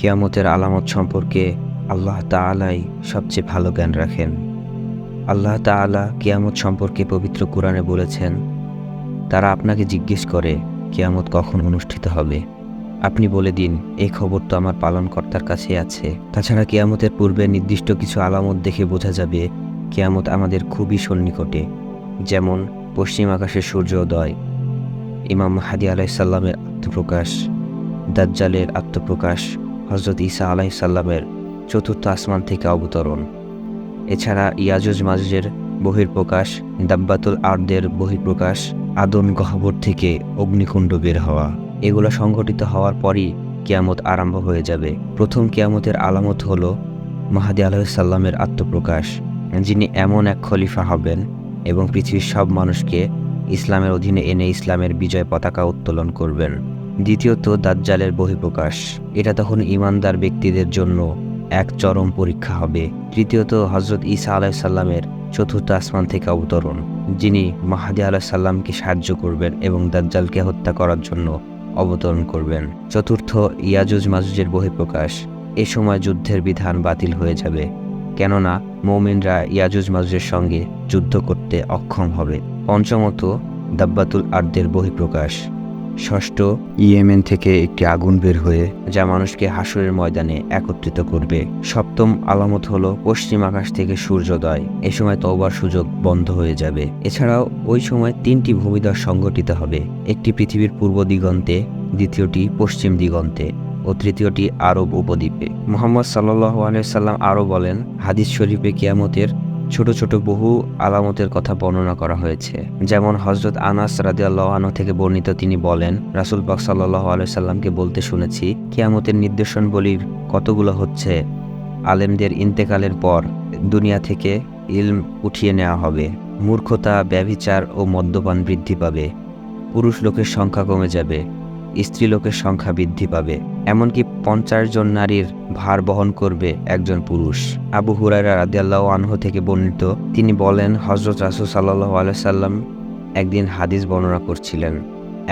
কিয়ামতের আলামত সম্পর্কে আল্লাহ তাআলাই সবচেয়ে ভালো জ্ঞান রাখেন। আল্লাহ তাআলা কিয়ামত সম্পর্কে পবিত্র কুরআনে বলেছেন, তারা আপনাকে জিজ্ঞেস করে কিয়ামত কখন অনুষ্ঠিত হবে। আপনি বলে দিন, এই খবর তো আমার পালনকর্তার কাছে আছে। তাছাড়া কিয়ামতের পূর্বে নির্দিষ্ট কিছু আলামত দেখে বোঝা যাবে কিয়ামত আমাদের খুবই সন্নিকটে। যেমন পশ্চিম আকাশে সূর্যোদয়, ইমাম মাহদী আলাইহিস সালামের আত্মপ্রকাশ, দাজ্জালের আত্মপ্রকাশ, হযরত ঈসা আলাইহিস সালামের চতুর্থ আসমান থেকে অবতরণ। এছাড়া ইয়াজুজ মাজুজের বহিঃপ্রকাশ, দাব্বাতুল আরদের বহিঃপ্রকাশ, আদম গহ্বর থেকে অগ্নিকুণ্ড বের হওয়া, এগুলো সংঘটিত হওয়ার পরই কিয়ামত আরম্ভ হয়ে যাবে। প্রথম কিয়ামতের আলামত হলো মাহদী আলাইহিস সালামের আত্মপ্রকাশ, যিনি এমন এক খলিফা হবেন এবং পৃথিবীর সব মানুষকে ইসলামের অধীনে এনে ইসলামের বিজয় পতাকা উত্তোলন করবেন। দ্বিতীয়ত দাজ্জালের বহিঃপ্রকাশ, এটা তখন ঈমানদার ব্যক্তিদের জন্য এক চরম পরীক্ষা হবে। তৃতীয়ত হযরত ঈসা আলাইহিস সালামের চতুর্থ আসমান থেকে অবতরণ, যিনি মাহদী আলাইহিস সালামকে সাহায্য করবেন এবং দাজ্জালকে হত্যা করার জন্য অবতরণ করবেন। চতুর্থ ইয়াজুজ মাজুজের বহিঃপ্রকাশ, এ সময় যুদ্ধের বিধান বাতিল হয়ে যাবে, কেননা মুমিনরা ইয়াজুজ মাজুজের সঙ্গে যুদ্ধ করতে অক্ষম হবে। পঞ্চমত দাব্বাতুল আরদের বহিঃপ্রকাশ, ষষ্ঠ ইয়েমেন থেকে একটি আগুন বের হয়ে যা মানুষকে হাসরের ময়দানে একত্রিত করবে। সপ্তম আলামত হলো পশ্চিম আকাশ থেকে সূর্যোদয়, এ সময় তওবার সুযোগ বন্ধ হয়ে যাবে। এছাড়াও ওই সময় তিনটি ভূমিধস সংঘটিত হবে, একটি পৃথিবীর পূর্ব দিগন্তে, দ্বিতীয়টি পশ্চিম দিগন্তে ও তৃতীয়টি আরব উপদ্বীপে। মুহাম্মদ সাল্লাল্লাহু আলাইহি সাল্লাম আরও বলেন, হাদিস শরীফে কিয়ামতের ছোট ছোট বহু আলামতের কথা বর্ণনা করা হয়েছে। যেমন হযরত আনাস রাদিয়াল্লাহু আনহু থেকে বর্ণিত, তিনি বলেন, রাসূল পাক সাল্লাল্লাহু আলাইহি সাল্লামকে বলতে শুনেছি, কিয়ামতের নিদর্শনবলীর কতগুলো হচ্ছে, আলেমদের ইন্তেকালের পর দুনিয়া থেকে ইলম উঠিয়ে নেওয়া হবে, মূর্খতা, ব্যভিচার ও মদ্যপান বৃদ্ধি পাবে, পুরুষ লোকের সংখ্যা কমে যাবে, স্ত্রী লোকের সংখ্যা বৃদ্ধি পাবে, এমনকি 50 জন নারীর ভার বহন করবে একজন পুরুষ। আবু হুরায়রা রাদিয়াল্লাহু আনহু থেকে বর্ণিত, তিনি বলেন, হযরত রাসূল সাল্লাল্লাহু আলাইহি সাল্লাম একদিন হাদিস বর্ণনা করছিলেন।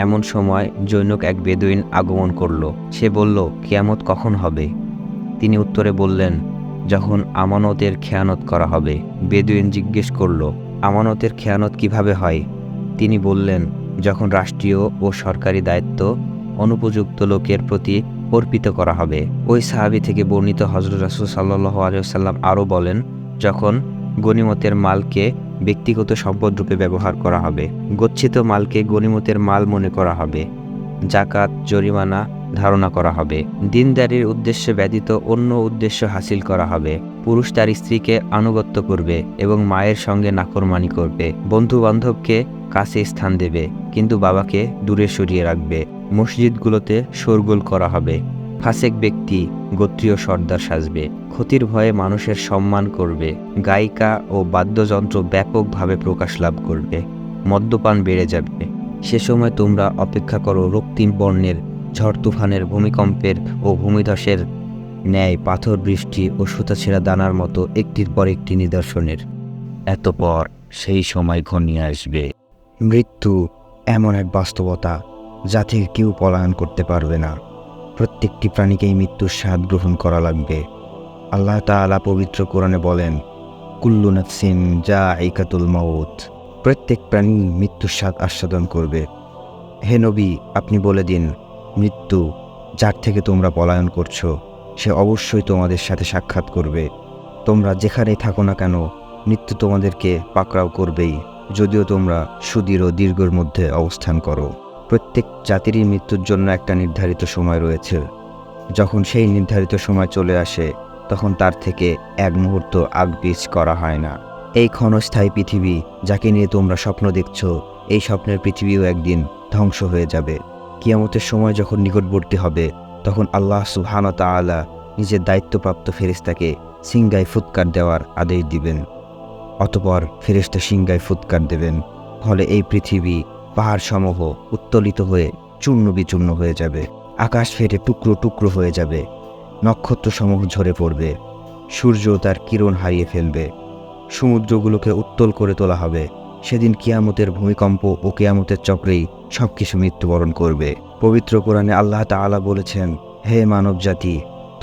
এমন সময় জৈনক এক বেদুইন আগমন করল। সে বলল, কিয়ামত কখন হবে? তিনি উত্তরে বললেন, যখন আমানতের খেয়ানত করা হবে। বেদুইন জিজ্ঞেস করল, আমানতের খেয়ানত কিভাবে হয়? তিনি বললেন, যখন রাষ্ট্রীয় ও সরকারি দায়িত্ব অনুপযুক্ত লোকের প্রতি অর্পিত করা হবে। ওই সাহাবী থেকে বর্ণিত হযরত রাসূল সাল্লাল্লাহু আলাইহি ওয়াসাল্লাম আরও বলেন, যখন গনিমতের মালকে ব্যক্তিগত সম্পদ রূপে ব্যবহার করা হবে, গচ্ছিত মালকে গনিমতের মাল মনে করা হবে, জাকাত, জরিমানা ধারণা করা হবে, দিনদারির উদ্দেশ্য ব্যতীত অন্য উদ্দেশ্য হাসিল করা হবে, পুরুষ তার স্ত্রীকে আনুগত্য করবে এবং মায়ের সঙ্গে নাফরমানি করবে, বন্ধু বান্ধবকে কাছে স্থান দেবে কিন্তু বাবাকে দূরে সরিয়ে রাখবে, মসজিদগুলোতে শোরগোল করা হবে, ফাসেক ব্যক্তি গোত্রীয় সর্দার সাজবে, ক্ষতির ভয়ে মানুষের সম্মান করবে, গায়িকা ও বাদ্যযন্ত্র ব্যাপকভাবে প্রকাশ লাভ করবে, মদ্যপান বেড়ে যাবে। সে সময় তোমরা অপেক্ষা করো রক্তিম বর্ণের ঝড় তুফানের, ভূমিকম্পের ও ভূমিধসের ন্যায় পাথর বৃষ্টি ও সুতাছেঁড়া দানার মতো একটির পর একটি নিদর্শনের। এতপর সেই সময় ঘনিয়ে আসবে। মৃত্যু এমন এক বাস্তবতা যা থেকে কেউ পলায়ন করতে পারবে না। প্রত্যেকটি প্রাণীকেই মৃত্যুর স্বাদ গ্রহণ করা লাগবে। আল্লাহ তাআলা পবিত্র কোরআনে বলেন, কুল্লু নাফসিন যায়িকাতুল মাউত, প্রত্যেক প্রাণী মৃত্যুর স্বাদ আস্বাদন করবে। হে নবী, আপনি বলে দিন, মৃত্যু যার থেকে তোমরা পলায়ন করছো সে অবশ্যই তোমাদের সাথে সাক্ষাৎ করবে। তোমরা যেখানেই থাকো না কেন, মৃত্যু তোমাদেরকে পাকড়াও করবেই, যদিও তোমরা সুদীর ও দীর্ঘর মধ্যে অবস্থান করো। প্রত্যেক জাতিরই মৃত্যুর জন্য একটা নির্ধারিত সময় রয়েছে। যখন সেই নির্ধারিত সময় চলে আসে, তখন তার থেকে এক মুহূর্ত আগপিছ করা হয় না। এই ক্ষণস্থায়ী পৃথিবী যাকে নিয়ে তোমরা স্বপ্ন দেখছো, এই স্বপ্নের পৃথিবীও একদিন ধ্বংস হয়ে যাবে। কিয়ামতের সময় যখন নিকটবর্তী হবে, তখন আল্লাহ সুবহানাহু ওয়া তাআলা নিজের দায়িত্বপ্রাপ্ত ফেরেশতাকে সিংগায় ফুৎকার দেওয়ার আদেশ দিবেন। অতঃপর ফেরেশতা সিংগায় ফুৎকার দেবেন, ফলে এই পৃথিবী পাহাড়সমূহ উত্তোলিত হয়ে চূর্ণ বিচূর্ণ হয়ে যাবে, আকাশ ফেটে টুকরো টুকরো হয়ে যাবে, নক্ষত্রসমূহ ঝরে পড়বে, সূর্য তার কিরণ হারিয়ে ফেলবে, সমুদ্রগুলোকে উত্তোল করে তোলা হবে। সেদিন কিয়ামতের ভূমিকম্প ও কিয়ামতের চক্রেই সবকিছু মৃত্যুবরণ করবে। পবিত্র কোরআনে আল্লাহ তাআলা বলেছেন, হে মানব জাতি,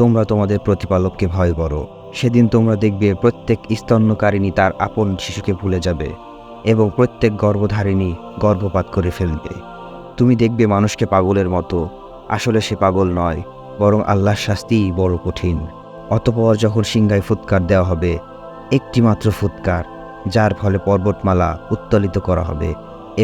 তোমরা তোমাদের প্রতিপালককে ভয় করো। সেদিন তোমরা দেখবে প্রত্যেক স্তন্যকারিণী তার আপন শিশুকে ভুলে যাবে এবং প্রত্যেক গর্ভধারিণী গর্ভপাত করে ফেলবে। তুমি দেখবে মানুষকে পাগলের মতো, আসলে সে পাগল নয়, বরং আল্লাহর শাস্তিই বড় কঠিন। অতঃপর যখন সিংহায় ফুৎকার দেওয়া হবে, একটি মাত্র ফুৎকার, যার ফলে পর্বতমালা উত্তোলিত করা হবে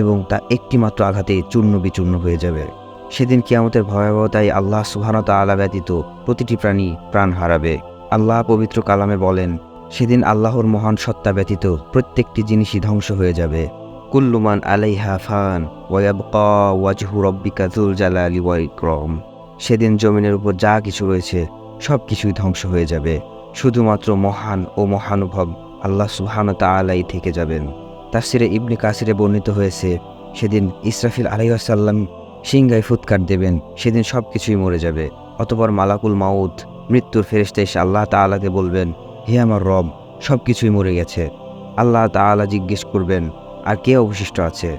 এবং তা একটি মাত্র আঘাতে চূর্ণ বিচূর্ণ হয়ে যাবে। সেদিন কিয়ামতের ভয়াবহতায় আল্লাহ সুবহানাহু ওয়া তাআলা ব্যতীত প্রতিটি প্রাণী প্রাণ হারাবে। আল্লাহ পবিত্র কালামে বলেন, সেদিন আল্লাহর মহান সত্তা ব্যতীত প্রত্যেকটি জিনিসই ধ্বংস হয়ে যাবে। কুল্লু মান আলাইহা ফান ওয়া ইয়াবকা ওয়াজহু রাব্বিকা যুল জালালি ওয়াল ইকরাম। সেদিন জমিনের উপর যা কিছু রয়েছে সব কিছুই ধ্বংস হয়ে যাবে, শুধুমাত্র মহান ও মহানুভব আল্লাহ সুবহানাহু ওয়া তাআলাই থেকে যাবেন। তাফসিরে ইবনে কাসিরে বর্ণিত হয়েছে, সেদিন ইসরাফিল আলাইহিস সালাম সিংহায় ফুৎকার দেবেন, সেদিন সব কিছুই মরে যাবে। অতঃপর মালাকুল মাউত মৃত্যুর ফেরেশতা এসে আল্লাহ তাআলাকে বলবেন, হে আমার রব, সব কিছুই মরে গেছে। আল্লাহ তাআলা জিজ্ঞেস করবেন, আর কে অবশিষ্ট আছে?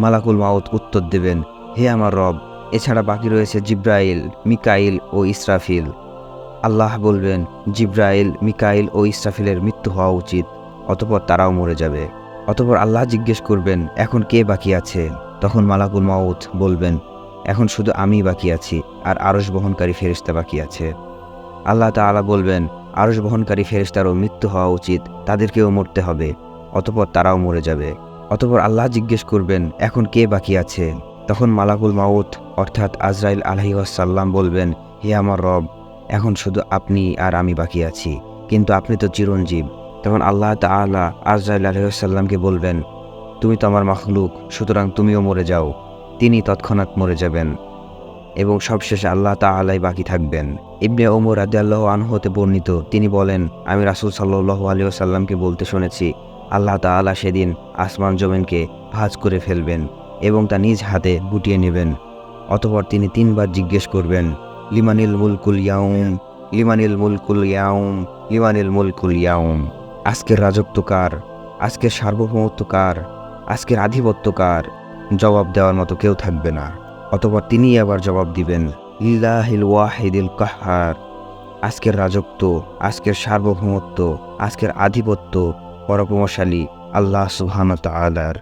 মালাকুল মাউত উত্তর দেবেন, হে আমার রব, এছাড়া বাকি রয়েছে জিব্রাইল, মিকাইল ও ইসরাফিল। আল্লাহ বলবেন, জিব্রাইল, মিকাইল ও ইসরাফিলের মৃত্যু হওয়া উচিত। অতঃপর তারাও মরে যাবে। অতঃপর আল্লাহ জিজ্ঞেস করবেন, এখন কে বাকি আছে? তখন মালাকুল মাউত বলবেন, এখন শুধু আমিই বাকি আছি, আর আরশ বহনকারী ফেরেশতা বাকি আছে। আল্লাহ তাআলা বলবেন, আরশ বহনকারী ফেরেশতারও মৃত্যু হওয়া উচিত, তাদেরকেও মরতে হবে। অতঃপর তারাও মরে যাবে। অতঃপর আল্লাহ জিজ্ঞেস করবেন, এখন কে বাকি আছে? তখন মালাকুল মাউত অর্থাৎ আজরাইল আলাইহিস সালাম বলবেন, হে আমার রব, এখন শুধু আপনি আর আমি বাকি আছি, কিন্তু আপনি তো চিরঞ্জীব। তখন আল্লাহ তাআলা আজরাইল আলাইহিস সালামকে বলবেন, তুমি তো আমার মাখলুক, সুতরাং তুমিও মরে যাও। তিনি তৎক্ষণাৎ মরে যাবেন এবং সবশেষে আল্লাহ তাআলাই বাকি থাকবেন। ইবনে ওমর রাদিয়াল্লাহু আনহু হতে বর্ণিত, তিনি বলেন, আমি রাসূল সাল্লাল্লাহু আলাইহি ওয়াসাল্লামকে বলতে শুনেছি, আল্লাহ তাআলা সেদিন আসমান জমিনকে ভাঁজ করে ফেলবেন এবং তা নিজ হাতে গুটিয়ে নেবেন। অতঃপর তিনি 3 বার জিজ্ঞেস করবেন, লিমানিল মুলকুল ইয়াউম, লিমানিল মুলকুল ইয়াউম, লিমানিল মুলকুল ইয়াউম। আজকের রাজত্ব কার? আজকের সার্বভৌমত্ব কার? আজকের আধিপত্য কার? জবাব দেওয়ার মতো কেউ থাকবে না। অতঃপর তিনিই আবার জবাব দিবেন, লিল্লাহিল ওয়াহিদিল কাহ্হার। আজকের রাজত্ব, আজকের সার্বভৌমত্ব, আজকের আধিপত্য পরাক্রমশালী আল্লাহ সুবহানাহু ওয়া তাআলার।